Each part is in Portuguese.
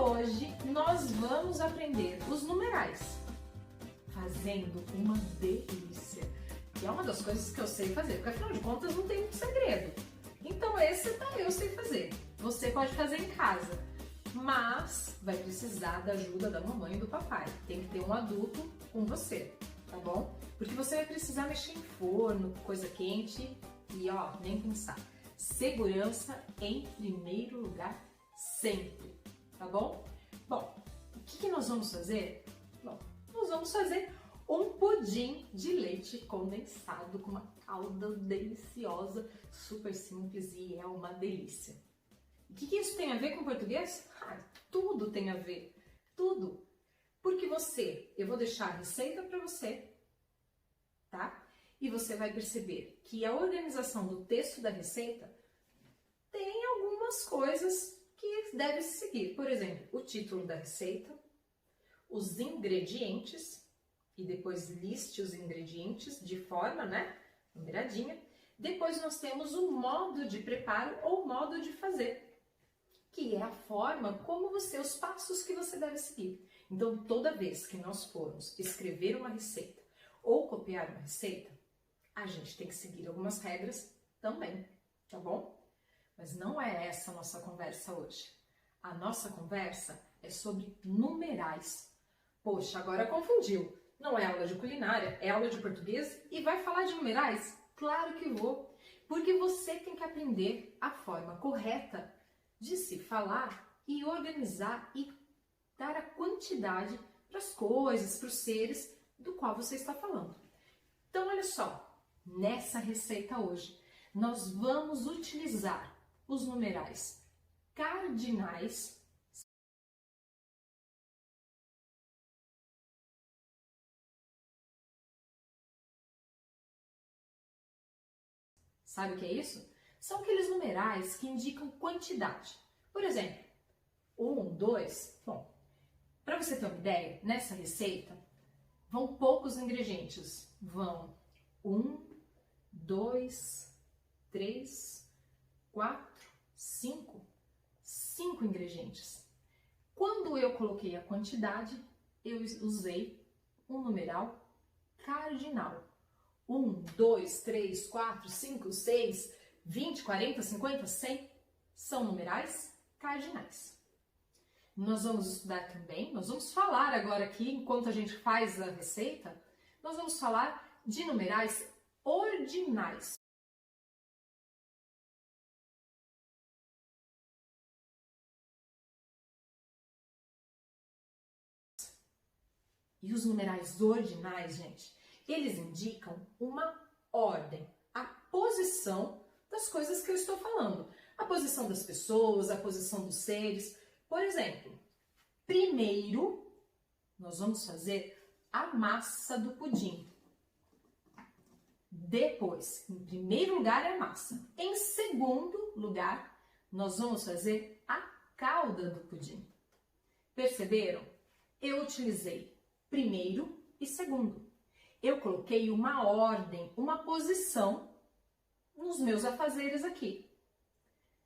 hoje nós vamos aprender os numerais, fazendo uma delícia. Que é uma das coisas que eu sei fazer, porque afinal de contas não tem muito segredo. Então esse eu sei fazer. Você pode fazer em casa, mas vai precisar da ajuda da mamãe e do papai. Tem que ter um adulto com você, tá bom? Porque você vai precisar mexer em forno, coisa quente e ó, nem pensar. Segurança em primeiro lugar sempre, tá bom? Bom, o que nós vamos fazer? Bom, nós vamos fazer um pudim de leite condensado com uma calda deliciosa, super simples e é uma delícia. O que isso tem a ver com português? Tudo tem a ver, tudo. Porque eu vou deixar a receita para você, tá? E você vai perceber que a organização do texto da receita tem algumas coisas que deve se seguir. Por exemplo, o título da receita, os ingredientes, e depois liste os ingredientes de forma, numeradinha. Depois nós temos o modo de preparo ou modo de fazer, que é a forma como os passos que você deve seguir. Então, toda vez que nós formos escrever uma receita ou copiar uma receita, a gente tem que seguir algumas regras também, tá bom? Mas não é essa a nossa conversa hoje. A nossa conversa é sobre numerais. Poxa, agora confundiu. Não é aula de culinária, é aula de português e vai falar de numerais? Claro que vou, porque você tem que aprender a forma correta de se falar e organizar e dar a quantidade para as coisas, para os seres do qual você está falando. Então, olha só, nessa receita hoje, nós vamos utilizar os numerais cardinais. Sabe o que é isso? São aqueles numerais que indicam quantidade. Por exemplo, 1, 2, bom, para você ter uma ideia, nessa receita vão poucos ingredientes. Vão 1, 2, 3, 4, 5. 5 ingredientes. Quando eu coloquei a quantidade, eu usei um numeral cardinal. 1, 2, 3, 4, 5, 6, 20, 40, 50, 100 são numerais cardinais. Nós vamos estudar também, nós vamos falar agora aqui, enquanto a gente faz a receita, nós vamos falar de numerais ordinais. E os numerais ordinais, gente, eles indicam uma ordem, a posição das coisas que eu estou falando. A posição das pessoas, a posição dos seres. Por exemplo, primeiro nós vamos fazer a massa do pudim. Depois, em primeiro lugar é a massa. Em segundo lugar, nós vamos fazer a calda do pudim. Perceberam? Eu utilizei primeiro e segundo. Eu coloquei uma ordem, uma posição nos meus afazeres aqui.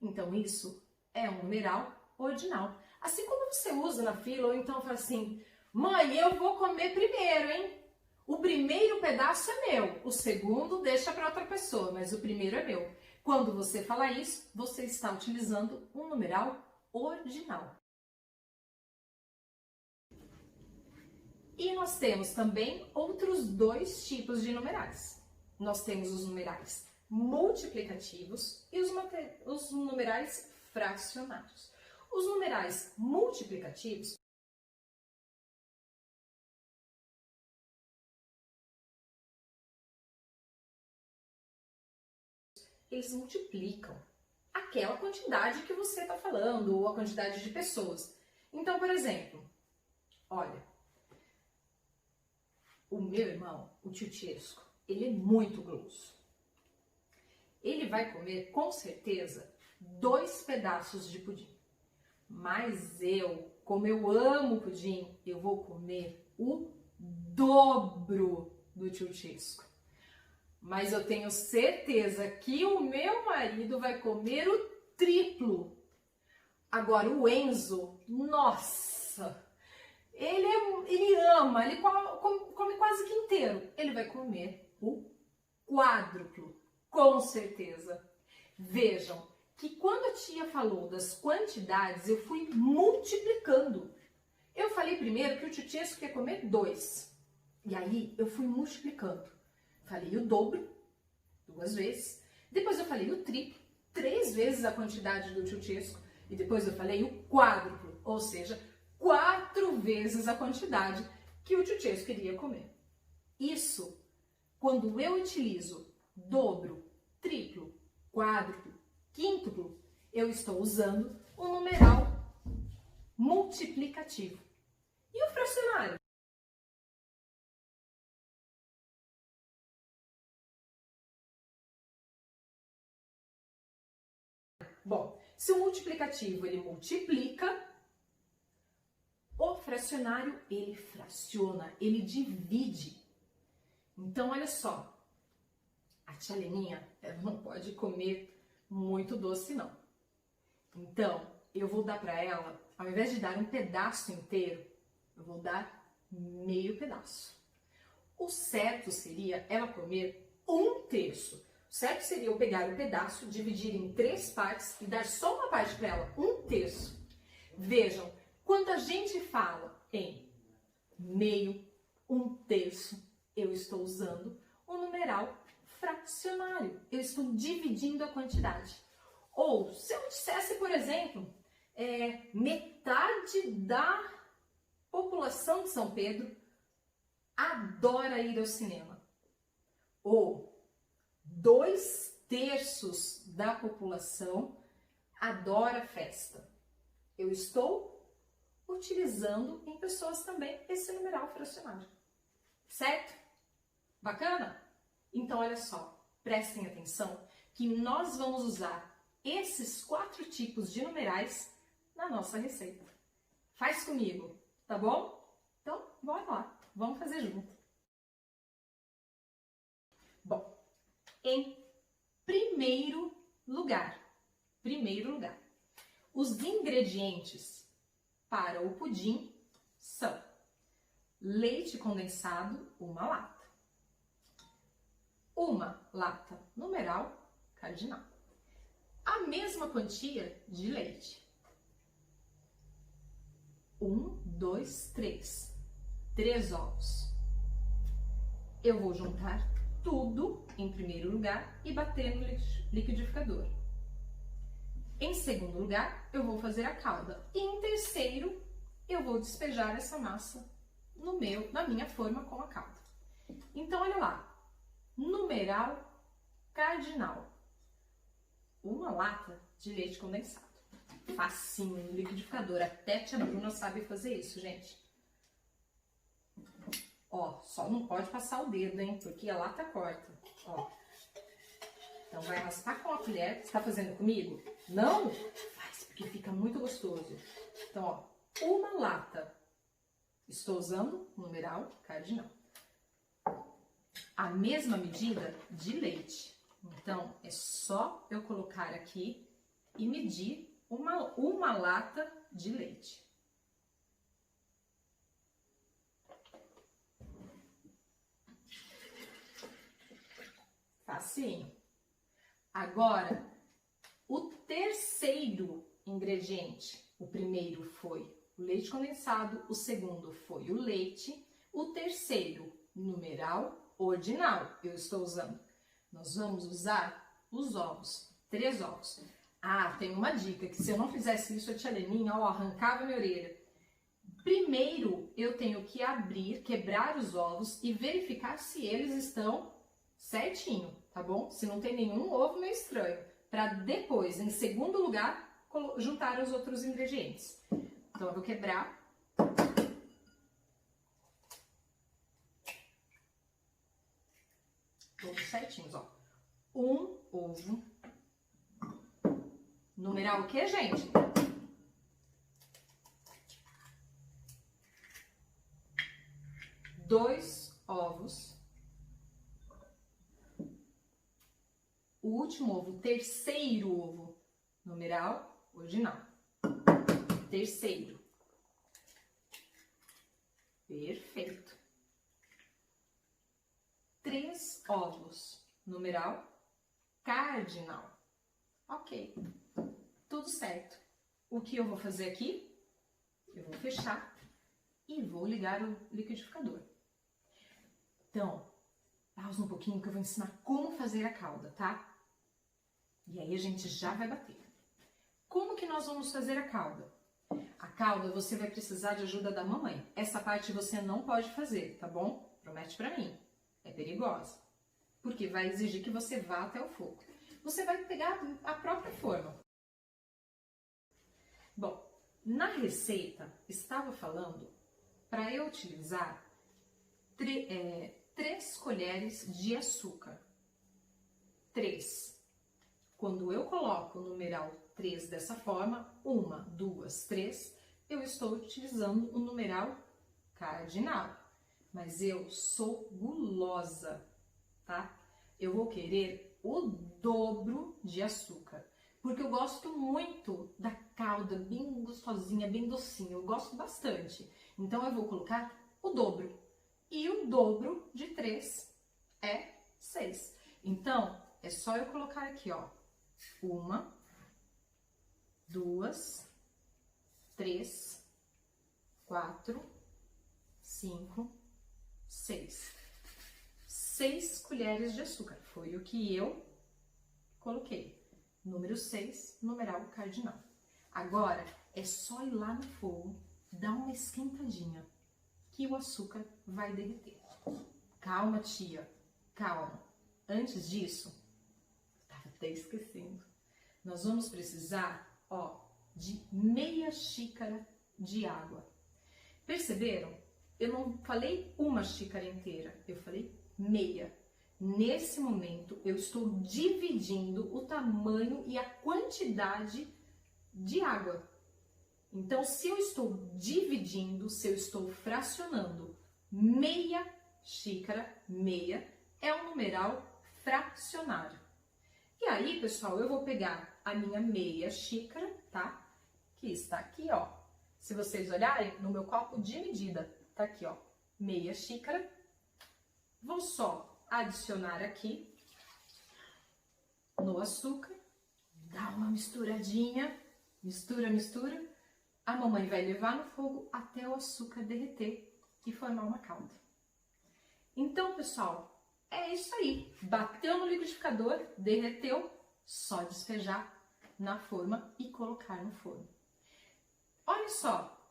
Então, isso é um numeral ordinal. Assim como você usa na fila, ou então fala assim, mãe, eu vou comer primeiro, hein? O primeiro pedaço é meu, o segundo deixa para outra pessoa, mas o primeiro é meu. Quando você fala isso, você está utilizando um numeral ordinal. E nós temos também outros dois tipos de numerais. Nós temos os numerais multiplicativos e os numerais fracionários. Os numerais multiplicativos eles multiplicam aquela quantidade que você está falando ou a quantidade de pessoas. Então, por exemplo, olha, o meu irmão, o tio Chesco, ele é muito guloso. Ele vai comer, com certeza, 2 pedaços de pudim. Mas eu, como eu amo pudim, eu vou comer o dobro do tio Chesco. Mas eu tenho certeza que o meu marido vai comer o triplo. Agora, o Enzo, nossa, ele ama, ele come quase que inteiro. Ele vai comer o quádruplo, com certeza. Vejam que quando a tia falou das quantidades, eu fui multiplicando. Eu falei primeiro que o Tchutchesco ia comer 2. E aí eu fui multiplicando. Falei o dobro, 2 vezes. Depois eu falei o triplo, 3 vezes a quantidade do Tchutchesco. E depois eu falei o quádruplo, ou seja, 4 vezes a quantidade que o Tchutchesco iria comer. Isso, quando eu utilizo dobro, triplo, quádruplo, quíntuplo, eu estou usando o numeral multiplicativo. E o fracionário? Bom, se o multiplicativo ele multiplica, o fracionário ele fraciona, ele divide. Então, olha só, a tia Leninha ela não pode comer muito doce, não. Então, eu vou dar para ela, ao invés de dar um pedaço inteiro, eu vou dar meio pedaço. O certo seria ela comer 1/3. O certo seria eu pegar o pedaço, dividir em 3 partes e dar só uma parte para ela, 1/3. Vejam, quando a gente fala em meio, 1/3, eu estou usando o numeral fracionário. Eu estou dividindo a quantidade. Ou, se eu dissesse, por exemplo, metade da população de São Pedro adora ir ao cinema. Ou 2/3 da população adora festa. Eu estou utilizando em pessoas também esse numeral fracionário. Certo? Bacana? Então, olha só, prestem atenção que nós vamos usar esses 4 tipos de numerais na nossa receita. Faz comigo, tá bom? Então, bora lá, vamos fazer junto. Bom, em primeiro lugar, os ingredientes para o pudim são leite condensado, 1 lata. 1 lata numeral cardinal. A mesma quantia de leite. 1, 2, 3. 3 ovos. Eu vou juntar tudo em primeiro lugar e bater no liquidificador. Em segundo lugar, eu vou fazer a calda. E em terceiro, eu vou despejar essa massa na minha forma com a calda. Então, olha lá. Numeral cardinal. 1 lata de leite condensado. Facinho no liquidificador. Até a tia Bruna sabe fazer isso, gente. Ó, só não pode passar o dedo, hein? Porque a lata corta. Ó. Então, vai raspar com a colher. Você tá fazendo comigo? Não? Faz, porque fica muito gostoso. Então, ó, 1 lata. Estou usando o numeral cardinal. A mesma medida de leite. Então, é só eu colocar aqui e medir uma lata de leite. Facinho. Agora, o terceiro ingrediente. O primeiro foi o leite condensado, o segundo foi o leite, o terceiro, numeral ordinal, eu estou usando. Nós vamos usar os ovos, 3 ovos. Ah, tem uma dica, que se eu não fizesse isso, a tia Leninha, ó, arrancava minha orelha. Primeiro, eu tenho que quebrar os ovos e verificar se eles estão certinho, tá bom? Se não tem nenhum ovo meio estranho. Para depois, em segundo lugar, juntar os outros ingredientes. Então, eu vou quebrar. Todos certinhos, ó. 1 ovo. Numeral o quê, gente? Dois ovos. O último ovo, o terceiro ovo, numeral ordinal. terceiro. Perfeito. 3 ovos, numeral cardinal. Ok, tudo certo. O que eu vou fazer aqui? Eu vou fechar e vou ligar o liquidificador. Então, pausa um pouquinho que eu vou ensinar como fazer a calda, tá? E aí a gente já vai bater. Como que nós vamos fazer a calda? A calda você vai precisar de ajuda da mamãe. Essa parte você não pode fazer, tá bom? Promete pra mim. É perigosa. Porque vai exigir que você vá até o fogo. Você vai pegar a própria forma. Bom, na receita estava falando para eu utilizar 3 colheres de açúcar. 3. Quando eu coloco o numeral 3 dessa forma, 1, 2, 3, eu estou utilizando o numeral cardinal. Mas eu sou gulosa, tá? Eu vou querer o dobro de açúcar, porque eu gosto muito da calda bem gostosinha, bem docinha, eu gosto bastante. Então eu vou colocar o dobro, e o dobro de 3 é 6. Então, é só eu colocar aqui, ó, 1, 2, 3, 4, 5, 6. 6 colheres de açúcar, foi o que eu coloquei. Número 6, numeral cardinal. Agora, é só ir lá no fogo, dar uma esquentadinha, que o açúcar vai derreter. Calma, tia, calma. Antes disso, estava até esquecendo, nós vamos precisar, ó, de meia xícara de água. Perceberam? Eu não falei uma xícara inteira, eu falei meia. Nesse momento, eu estou dividindo o tamanho e a quantidade de água. Então, se eu estou dividindo, se eu estou fracionando, meia xícara, meia, é um numeral fracionário. E aí, pessoal, eu vou pegar a minha meia xícara, tá? Que está aqui, ó. Se vocês olharem no meu copo de medida, tá aqui, ó, meia xícara. Vou só adicionar aqui no açúcar, dá uma misturadinha, mistura, mistura. A mamãe vai levar no fogo até o açúcar derreter e formar uma calda. Então, pessoal, é isso aí. Bateu no liquidificador, derreteu, só despejar na forma e colocar no forno. Olha só,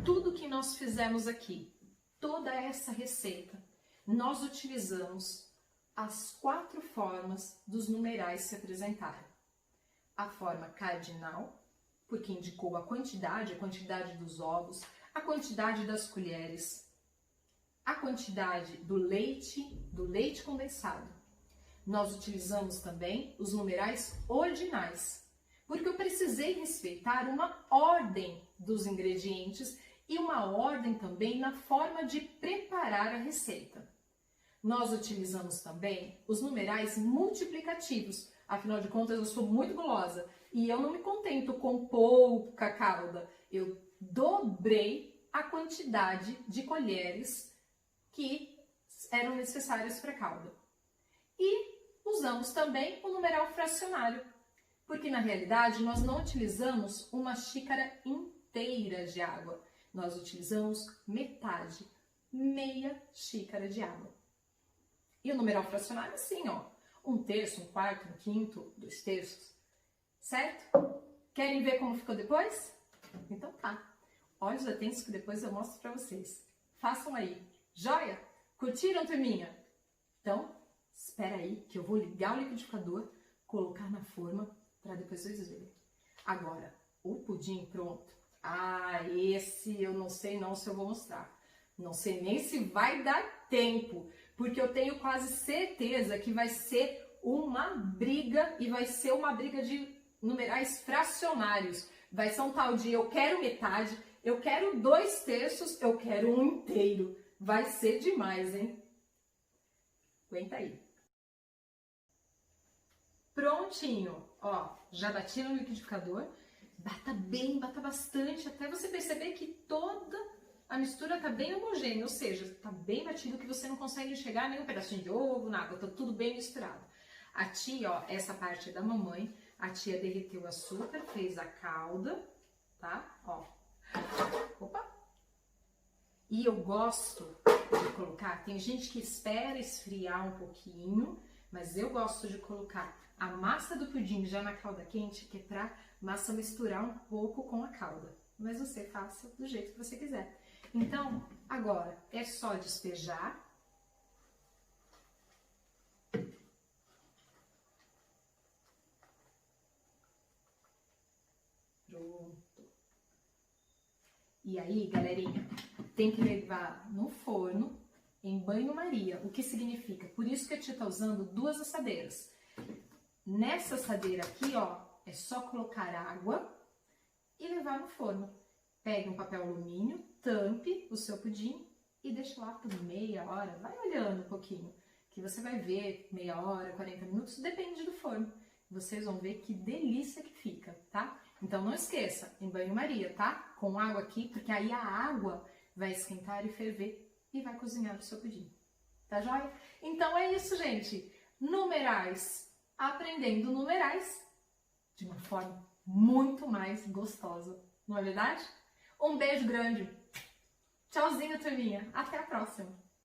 tudo que nós fizemos aqui, toda essa receita, nós utilizamos as 4 formas dos numerais se apresentarem. A forma cardinal, porque indicou a quantidade dos ovos, a quantidade das colheres, a quantidade do leite condensado. Nós utilizamos também os numerais ordinais, porque eu precisei respeitar uma ordem dos ingredientes e uma ordem também na forma de preparar a receita. Nós utilizamos também os numerais multiplicativos, afinal de contas eu sou muito gulosa e eu não me contento com pouca calda, eu dobrei a quantidade de colheres que eram necessárias para a calda. E usamos também o numeral fracionário, porque na realidade nós não utilizamos uma xícara inteira de água, nós utilizamos metade, meia xícara de água. E o numeral fracionário é assim, ó, 1/3, 1/4, 1/5, 2/3, certo? Querem ver como ficou depois? Então tá, olhos atentos que depois eu mostro para vocês. Façam aí, joia? Curtiram, turminha? Então, espera aí que eu vou ligar o liquidificador, colocar na forma para depois vocês verem. Agora, o pudim pronto. Ah, esse eu não sei não se eu vou mostrar. Não sei nem se vai dar tempo, porque eu tenho quase certeza que vai ser uma briga e vai ser uma briga de numerais fracionários. Vai ser um tal de eu quero metade, eu quero 2/3, eu quero 1 inteiro. Vai ser demais, hein? Aguenta aí. Prontinho, ó, já bati no liquidificador, bata bastante, até você perceber que toda a mistura tá bem homogênea, ou seja, tá bem batido que você não consegue enxergar nenhum pedacinho de ovo, nada, tá tudo bem misturado. A tia, ó, essa parte é da mamãe, a tia derreteu o açúcar, fez a calda, tá? Ó. Opa! E eu gosto de colocar, tem gente que espera esfriar um pouquinho, mas eu gosto de colocar a massa do pudim já na calda quente, que é pra massa misturar um pouco com a calda. Mas você faça do jeito que você quiser. Então, agora é só despejar. Pronto. E aí, galerinha, tem que levar no forno em banho-maria. O que significa? Por isso que a tia tá usando 2 assadeiras. Nessa assadeira aqui, ó, é só colocar água e levar no forno. Pegue um papel alumínio, tampe o seu pudim e deixe lá por meia hora. Vai olhando um pouquinho, que você vai ver meia hora, 40 minutos, depende do forno. Vocês vão ver que delícia que fica, tá? Então não esqueça, em banho-maria, tá? Com água aqui, porque aí a água vai esquentar e ferver e vai cozinhar o seu pudim. Tá joia? Então é isso, gente. Numerais. Aprendendo numerais de uma forma muito mais gostosa, não é verdade? Um beijo grande. Tchauzinho, turminha. Até a próxima.